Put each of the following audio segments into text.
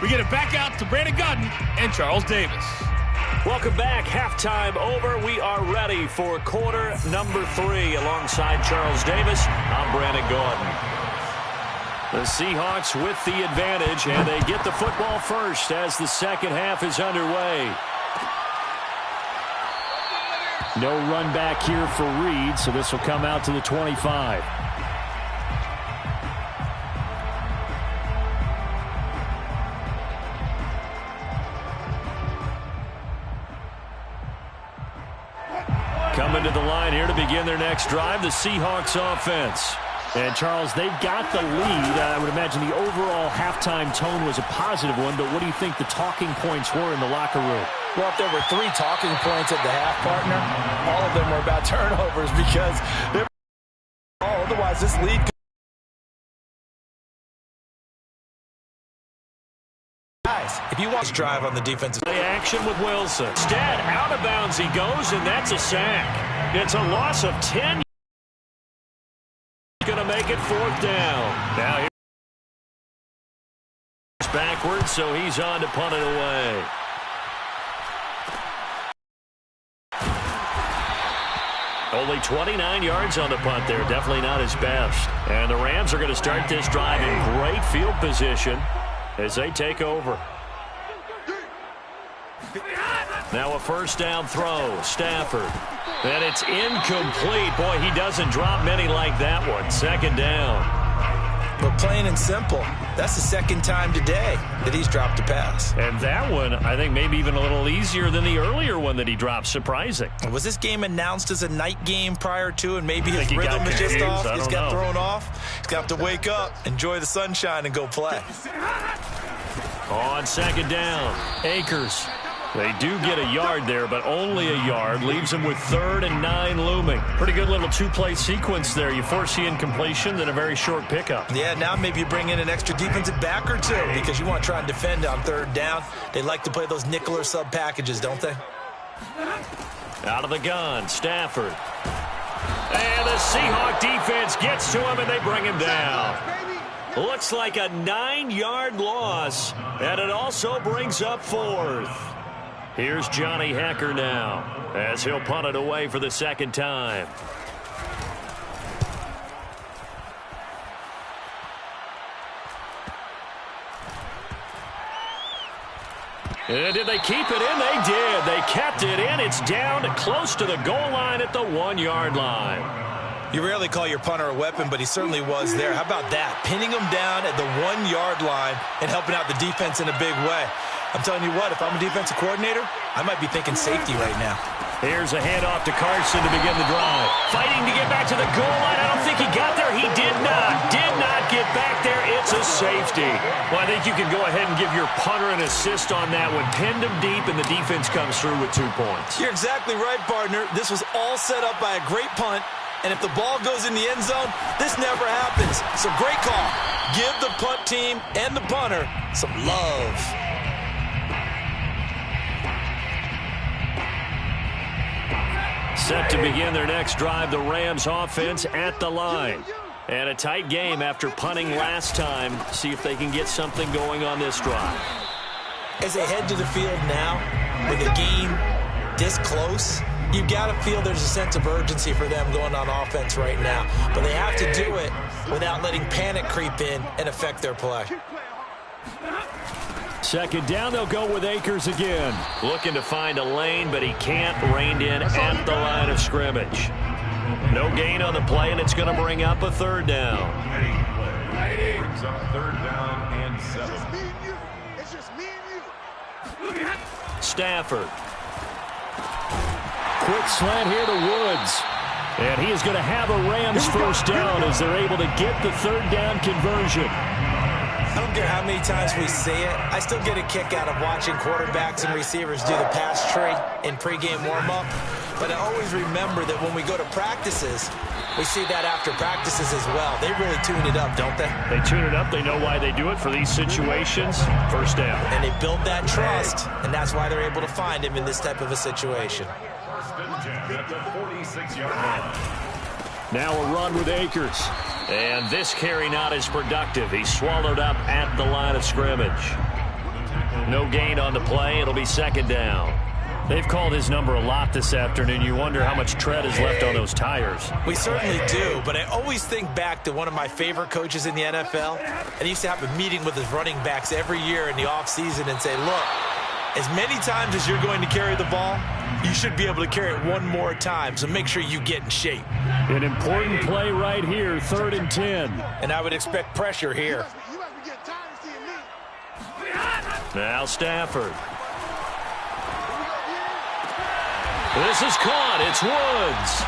We get it back out to Brandon Gaudin and Charles Davis. Welcome back. Halftime over. We are ready for quarter number 3. Alongside Charles Davis, I'm Brandon Gaudin. The Seahawks with the advantage, and they get the football first as the second half is underway. No run back here for Reed, so this will come out to the 25. Coming to the line here to begin their next drive, the Seahawks offense. And, Charles, they've got the lead. I would imagine the overall halftime tone was a positive one, but what do you think the talking points were in the locker room? Well, if there were 3 talking points at the half, partner, all of them were about turnovers because otherwise this lead could... Guys, if you want to drive on the defensive... Play action with Wilson. Instead, out of bounds he goes, and that's a sack. It's a loss of 10. Going to make it 4th down. Now here's backwards, so he's on to punt it away. Only 29 yards on the punt there. Definitely not his best. And the Rams are going to start this drive in great field position as they take over. Now a first down throw. Stafford. And it's incomplete. Boy, he doesn't drop many like that one. Second down. But plain and simple, that's the second time today that he's dropped a pass. And that one, I think, maybe even a little easier than the earlier one that he dropped. Surprising. Was this game announced as a night game prior to, and maybe his rhythm is just off? He's got thrown off. He's got to wake up, enjoy the sunshine, and go play. On second down, Akers. They do get a yard there, but only a yard. Leaves them with 3rd and 9 looming. Pretty good little 2-play sequence there. You force the incompletion, then a very short pickup. Yeah, now maybe you bring in an extra defensive back or 2 because you want to try and defend on 3rd down. They like to play those nickel or sub packages, don't they? Out of the gun, Stafford. And the Seahawk defense gets to him, and they bring him down. Looks like a 9-yard loss, and it also brings up 4th. Here's Johnny Hekker now as he'll punt it away for the second time. And did they keep it in? They did. They kept it in. It's down to close to the goal line at the 1-yard line. You rarely call your punter a weapon, but he certainly was there. How about that? Pinning him down at the 1-yard line and helping out the defense in a big way. I'm telling you what, if I'm a defensive coordinator, I might be thinking safety right now. Here's a handoff to Carson to begin the drive. Fighting to get back to the goal line. I don't think he got there. He did not. Did not get back there. It's a safety. Well, I think you can go ahead and give your punter an assist on that one. Pinned him deep, and the defense comes through with 2 points. You're exactly right, partner. This was all set up by a great punt. And if the ball goes in the end zone, this never happens. So great call. Give the punt team and the punter some love. Set to begin their next drive, the Rams offense at the line. And a tight game after punting last time. See if they can get something going on this drive. As they head to the field now, with a game this close, you've got to feel there's a sense of urgency for them going on offense right now. But they have to do it without letting panic creep in and affect their play. Second down, they'll go with Akers again. Looking to find a lane, but he can't. Reined in at the line of scrimmage. No gain on the play, and it's going to bring up a 3rd down. Brings up 3rd down and 7. It's just me and you. Stafford. Quick slant here to Woods. And he is going to have a Rams first down as they're able to get the 3rd down conversion. I don't care how many times we say it, I still get a kick out of watching quarterbacks and receivers do the pass tree in pregame warm-up. But I always remember that when we go to practices, we see that after practices as well. They really tune it up, don't they? They tune it up. They know why they do it for these situations. First down. And they build that trust, and that's why they're able to find him in this type of a situation. Now a run with Akers. And this carry not as productive. He's swallowed up at the line of scrimmage. No gain on the play. It'll be second down. They've called his number a lot this afternoon. You wonder how much tread is left on those tires. We certainly do, but I always think back to one of my favorite coaches in the NFL, and he used to have a meeting with his running backs every year in the offseason and say, look, as many times as you're going to carry the ball, you should be able to carry it one more time, so make sure you get in shape. An important play right here, 3rd and 10. And I would expect pressure here. Now Stafford. This is caught. It's Woods.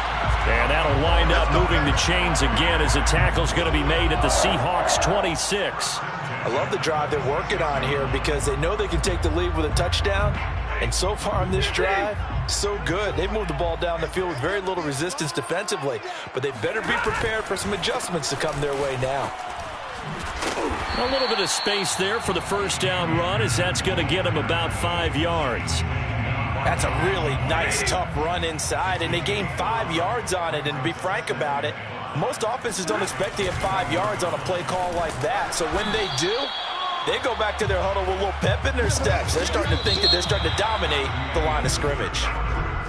And that'll wind up moving the chains again as a tackle's going to be made at the Seahawks 26. I love the drive they're working on here because they know they can take the lead with a touchdown. And so far on this drive, so good. They've moved the ball down the field with very little resistance defensively. But they better be prepared for some adjustments to come their way now. A little bit of space there for the first down run as that's going to get them about 5 yards. That's a really nice, tough run inside, and they gained 5 yards on it. And to be frank about it, most offenses don't expect to get 5 yards on a play call like that. So when they do, they go back to their huddle with a little pep in their steps. They're starting to think that they're starting to dominate the line of scrimmage.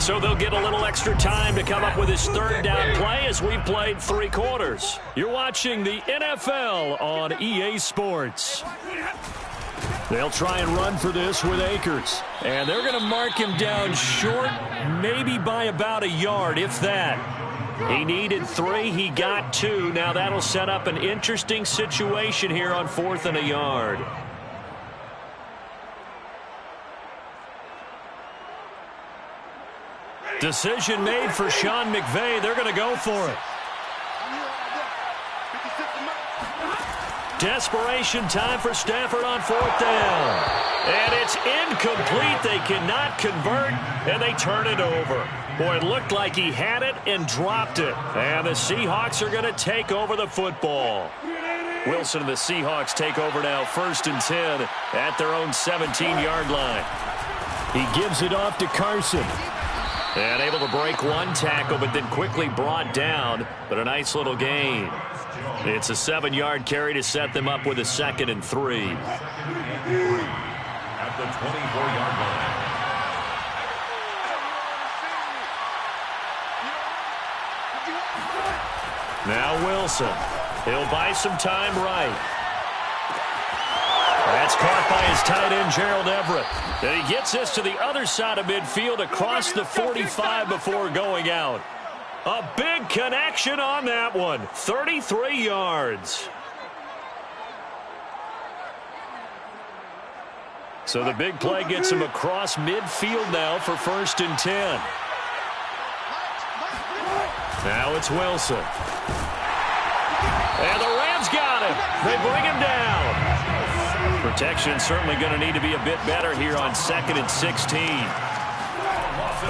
So they'll get a little extra time to come up with his 3rd down play as we've played 3 quarters. You're watching the NFL on EA Sports. They'll try and run for this with Akers. And they're going to mark him down short, maybe by about a yard, if that. He needed 3. He got 2. Now that'll set up an interesting situation here on 4th and a yard. Decision made for Sean McVay. They're going to go for it. Desperation time for Stafford on 4th down. And it's incomplete. They cannot convert, and they turn it over. Boy, it looked like he had it and dropped it. And the Seahawks are going to take over the football. Wilson and the Seahawks take over now, 1st and 10 at their own 17-yard line. He gives it off to Carson. And able to break 1 tackle, but then quickly brought down. But a nice little gain. It's a 7-yard carry to set them up with a 2nd and 3. At the 24-yard line. Now Wilson. He'll buy some time right. That's caught by his tight end, Gerald Everett. And he gets this to the other side of midfield across the 45 before going out. A big connection on that one. 33 yards. So the big play gets him across midfield now for 1st and 10. Now it's Wilson. And the Rams got him. They bring him down. Protection certainly going to need to be a bit better here on 2nd and 16.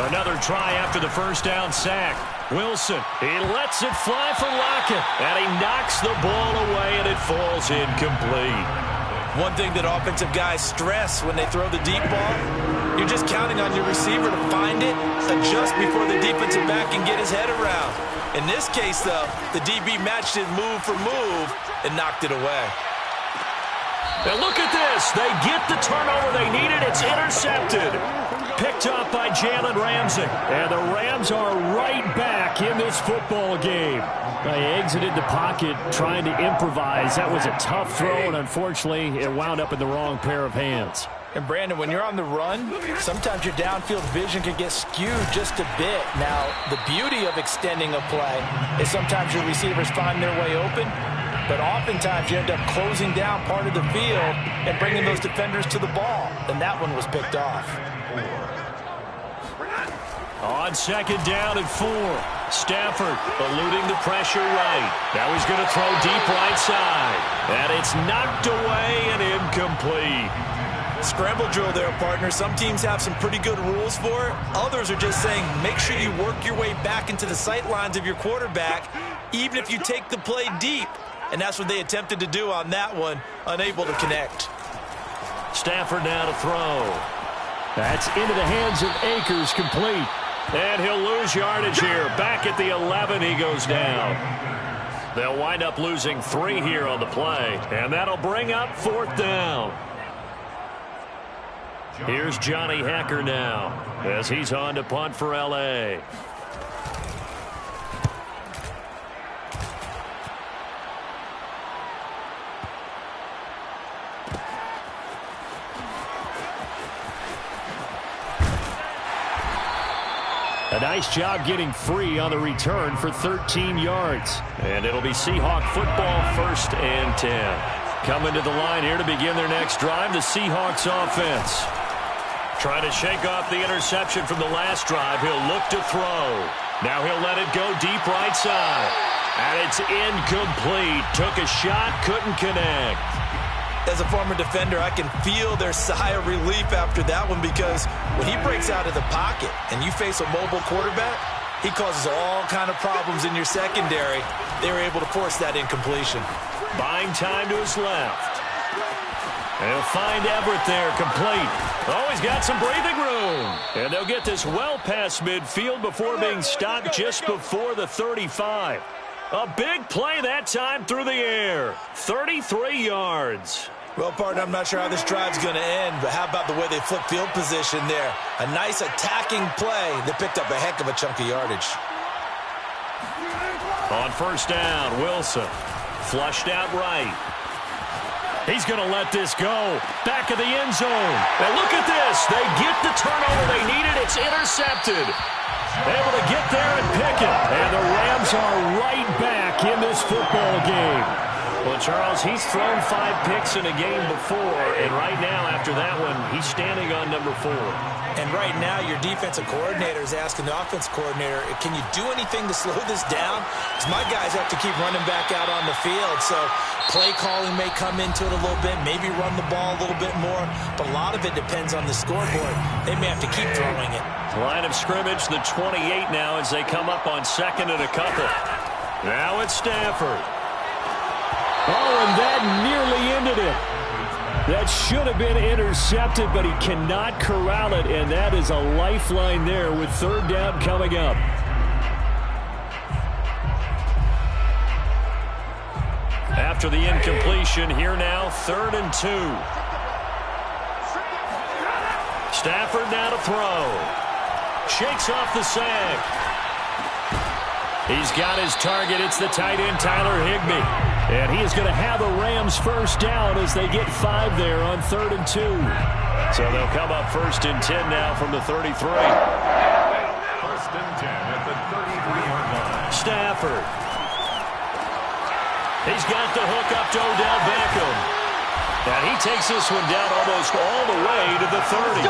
Another try after the first down sack. Wilson, he lets it fly for Lockett. And he knocks the ball away, and it falls incomplete. One thing that offensive guys stress when they throw the deep ball, you're just counting on your receiver to find it, adjust before the defensive back can get his head around. In this case, though, the DB matched it move for move and knocked it away. And look at this. They get the turnover they needed. It's intercepted. Picked up by Jalen Ramsey. And the Rams are right back in this football game. They exited the pocket trying to improvise. That was a tough throw, and unfortunately, it wound up in the wrong pair of hands. And, Brandon, when you're on the run, sometimes your downfield vision can get skewed just a bit. Now, the beauty of extending a play is sometimes your receivers find their way open, but oftentimes you end up closing down part of the field and bringing those defenders to the ball. And that one was picked off. On 2nd down and 4. Stafford eluding the pressure right. Now he's going to throw deep right side. And it's knocked away and incomplete. Scramble drill there, partner. Some teams have some pretty good rules for it. Others are just saying make sure you work your way back into the sight lines of your quarterback, even if you take the play deep. And that's what they attempted to do on that one, unable to connect. Stafford now to throw. That's into the hands of Akers, complete. And he'll lose yardage here. Back at the 11, he goes down. They'll wind up losing 3 here on the play. And that'll bring up 4th down. Here's Johnny Hacker now as he's on to punt for L.A. A nice job getting free on the return for 13 yards. And it'll be Seahawk football, 1st and 10. Coming to the line here to begin their next drive, the Seahawks offense. Trying to shake off the interception from the last drive. He'll look to throw. Now he'll let it go deep right side. And it's incomplete. Took a shot, couldn't connect. As a former defender, I can feel their sigh of relief after that one, because when he breaks out of the pocket and you face a mobile quarterback, he causes all kind of problems in your secondary. They were able to force that incompletion. Buying time to his left. And he'll find Everett there, complete. Oh, he's got some breathing room. And they'll get this well past midfield before being stopped just before the 35. A big play that time through the air. 33 yards. Well, partner, I'm not sure how this drive's going to end, but how about the way they flip field position there? A nice attacking play that picked up a heck of a chunk of yardage. On 1st down, Wilson. Flushed out right. He's going to let this go. Back of the end zone. And look at this. They get the turnover they needed. It's intercepted. Able to get there and pick it. And the Rams are right back in this football game. Well, Charles, he's thrown 5 picks in a game before, and right now, after that one, he's standing on number 4. And right now, your defensive coordinator is asking the offensive coordinator, can you do anything to slow this down? Because my guys have to keep running back out on the field, so play calling may come into it a little bit, maybe run the ball a little bit more, but a lot of it depends on the scoreboard. They may have to keep throwing it. Line of scrimmage, the 28 now as they come up on 2nd and a couple. Now it's Stafford. Oh, and that nearly ended it. That should have been intercepted, but he cannot corral it, and that is a lifeline there with 3rd down coming up. After the incompletion, here now, 3rd and 2. Stafford now to throw. Shakes off the sack. He's got his target. It's the tight end, Tyler Higbee. And he is going to have the Rams 1st down as they get 5 there on 3rd and 2. So they'll come up 1st and 10 now from the 33. 1st and 10 at the 33-yard line. Stafford. He's got the hook up to Odell Beckham. And he takes this one down almost all the way to the 30.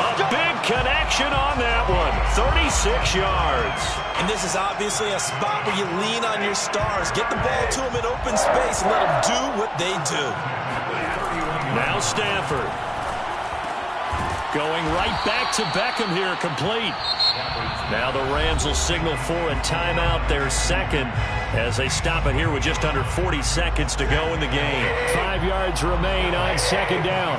A big connection on that one. 36 yards. And this is obviously a spot where you lean on your stars. Get the ball to them in open space and let them do what they do. Now Stafford. Going right back to Beckham here, complete. Now the Rams will signal for a timeout, their 2nd, as they stop it here with just under 40 seconds to go in the game. 5 yards remain on 2nd down.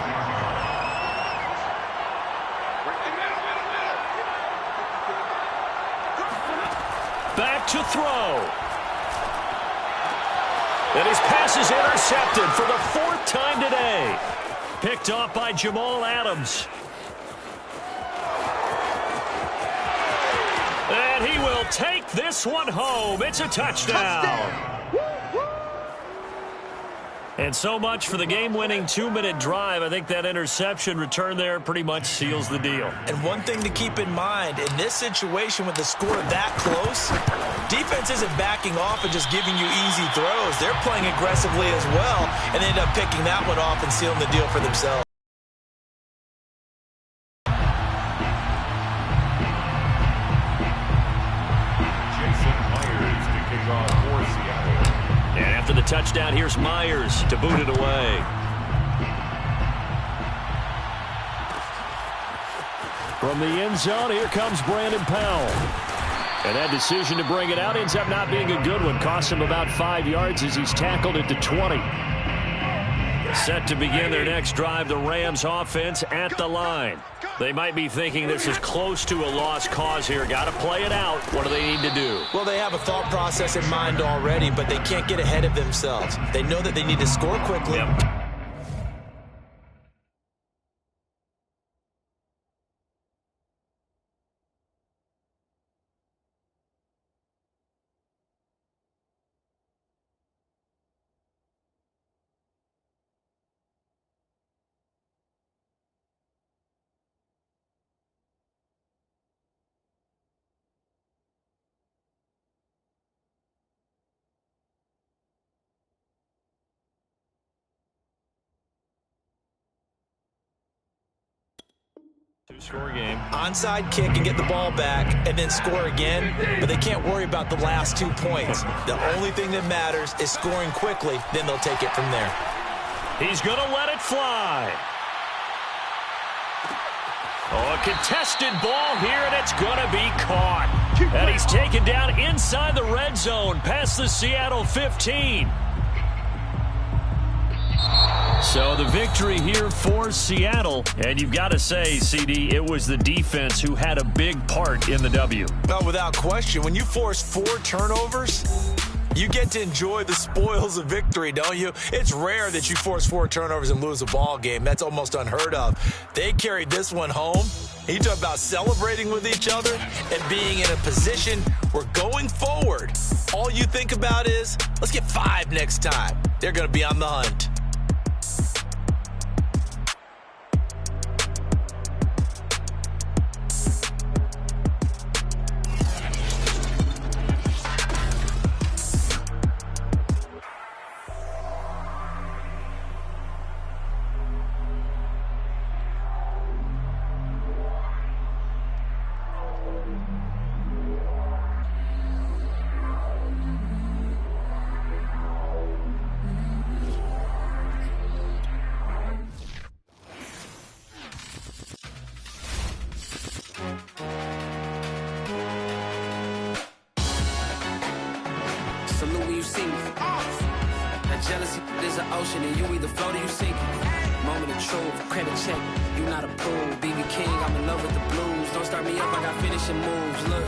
Back to throw. And his pass is intercepted for the 4th time today. Picked off by Jamal Adams. And he will take this one home. It's a touchdown. And so much for the game-winning 2-minute drive. I think that interception return there pretty much seals the deal. And one thing to keep in mind, in this situation with the score that close, defense isn't backing off and just giving you easy throws. They're playing aggressively as well and end up picking that one off and sealing the deal for themselves. After the touchdown, here's Myers to boot it away. From the end zone, here comes Brandon Powell. And that decision to bring it out ends up not being a good one. Costs him about 5 yards as he's tackled it to 20. Set to begin their next drive, the Rams offense at the line. They might be thinking this is close to a lost cause here. Got to play it out. What do they need to do? Well, they have a thought process in mind already, but they can't get ahead of themselves. They know that they need to score quickly. Yep. Two-score game. Onside kick and get the ball back and then score again, but they can't worry about the last 2 points. The only thing that matters is scoring quickly, then they'll take it from there. He's going to let it fly. Oh, a contested ball here, and it's going to be caught. And he's taken down inside the red zone, past the Seattle 15. So the victory here for Seattle. And you've got to say, CD, it was the defense who had a big part in the W. Well, without question, when you force 4 turnovers, you get to enjoy the spoils of victory, don't you? It's rare that you force 4 turnovers and lose a ball game. That's almost unheard of. They carried this one home. You talk about celebrating with each other and being in a position where going forward, all you think about is, let's get 5 next time. They're going to be on the hunt. Salute when you see me. That jealousy is an ocean, and you either float or you sink. Moment of truth, credit check, you not approved. BB King, I'm in love with the blues. Don't start me up, I got finishing moves. Look,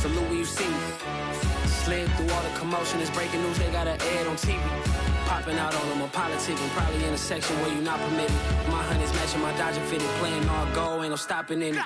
salute when you see me. Slid through all the commotion, it's breaking news, they got an ad on TV. Popping out on them, a politicking, probably in a section where you not permitted. My honey's matching my Dodger fitted, playing all go, ain't no stopping in it.